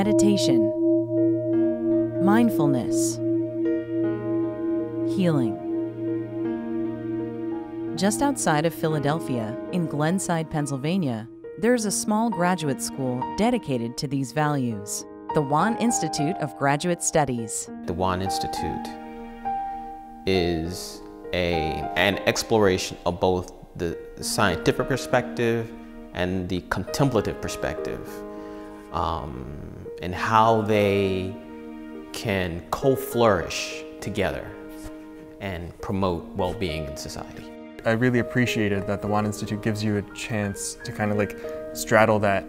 meditation, mindfulness, healing. Just outside of Philadelphia, in Glenside, Pennsylvania, there's a small graduate school dedicated to these values, the Wan Institute of Graduate Studies. The Wan Institute is an exploration of both the scientific perspective and the contemplative perspective, and how they can co-flourish together and promote well-being in society. I really appreciated that the Wan Institute gives you a chance to kind of like straddle that,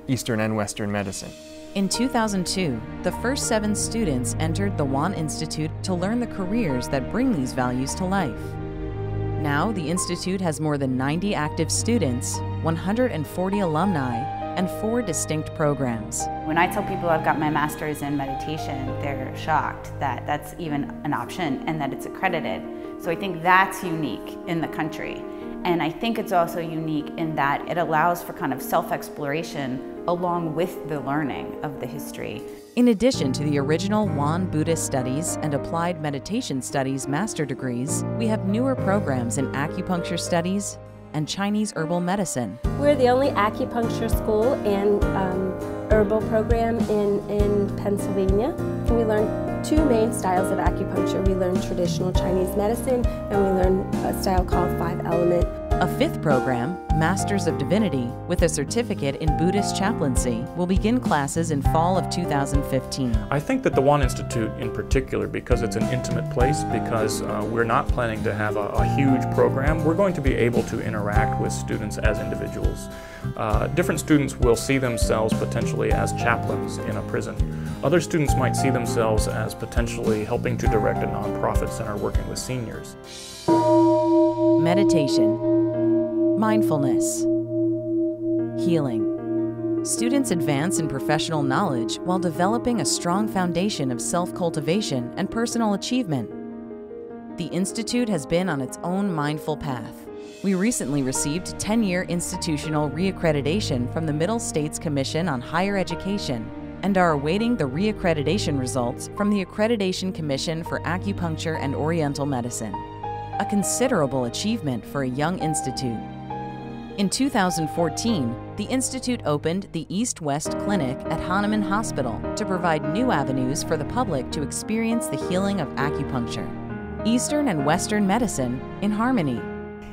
Eastern and Western medicine. In 2002, the first 7 students entered the Wan Institute to learn the careers that bring these values to life. Now, the Institute has more than 90 active students, 140 alumni, and 4 distinct programs. When I tell people I've got my master's in meditation, they're shocked that that's even an option and that it's accredited. So I think that's unique in the country. And I think it's also unique in that it allows for kind of self-exploration along with the learning of the history. In addition to the original Wan Buddhist Studies and Applied Meditation Studies master degrees, we have newer programs in acupuncture studies and Chinese herbal medicine. We're the only acupuncture school and herbal program in Pennsylvania. We learn 2 main styles of acupuncture. We learn traditional Chinese medicine and we learn a style called 5-element. A 5th program, Masters of Divinity, with a certificate in Buddhist chaplaincy, will begin classes in fall of 2015. I think that the Wan Institute in particular, because it's an intimate place, because we're not planning to have a huge program, we're going to be able to interact with students as individuals. Different students will see themselves potentially as chaplains in a prison. Other students might see themselves as potentially helping to direct a nonprofit center working with seniors. Meditation, mindfulness, healing. Students advance in professional knowledge while developing a strong foundation of self-cultivation and personal achievement. The Institute has been on its own mindful path. We recently received 10-year institutional reaccreditation from the Middle States Commission on Higher Education and are awaiting the reaccreditation results from the Accreditation Commission for Acupuncture and Oriental Medicine. A considerable achievement for a young institute. In 2014, the Institute opened the East-West Clinic at Hahnemann Hospital to provide new avenues for the public to experience the healing of acupuncture. Eastern and Western medicine in harmony.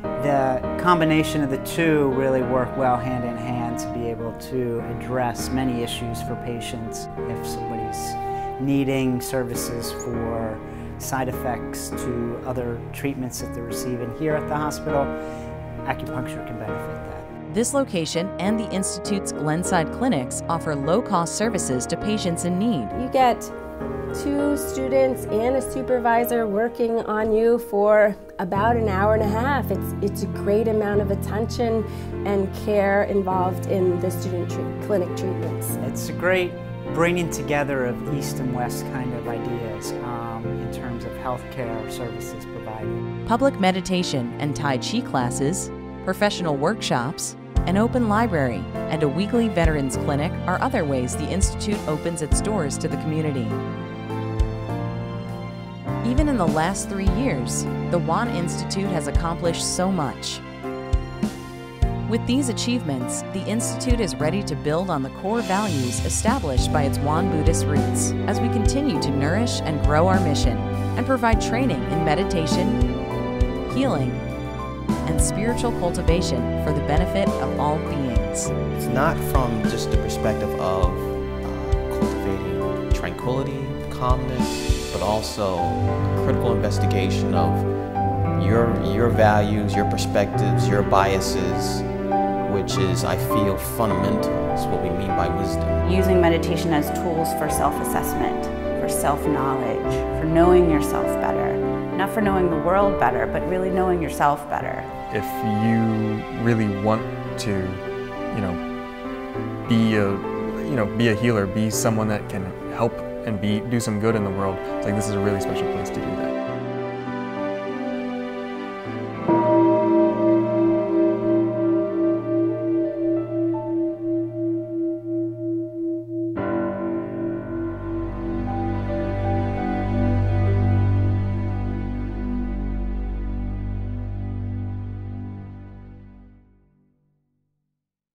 The combination of the two really work well hand in hand to be able to address many issues for patients. If somebody's needing services for side effects to other treatments that they're receiving here at the hospital, acupuncture can benefit that. This location and the Institute's Glenside clinics offer low-cost services to patients in need. You get 2 students and a supervisor working on you for about an hour and a half. It's a great amount of attention and care involved in the student clinic treatments. It's a great bringing together of East and West kind of ideas in terms of healthcare services provided. Public meditation and Tai Chi classes, professional workshops, an open library, and a weekly veterans clinic are other ways the Institute opens its doors to the community. Even in the last 3 years, the Wan Institute has accomplished so much. With these achievements, the Institute is ready to build on the core values established by its Wan Buddhist roots as we continue to nourish and grow our mission and provide training in meditation, healing, and spiritual cultivation for the benefit of all beings. It's not from just the perspective of cultivating tranquility, calmness, but also critical investigation of your values, your perspectives, your biases, which is, I feel, fundamental. It's what we mean by wisdom. Using meditation as tools for self-assessment, for self-knowledge, for knowing yourself better. Not for knowing the world better, but really knowing yourself better. If you really want to, be a healer, be someone that can help and do some good in the world, it's like this is a really special place to do that.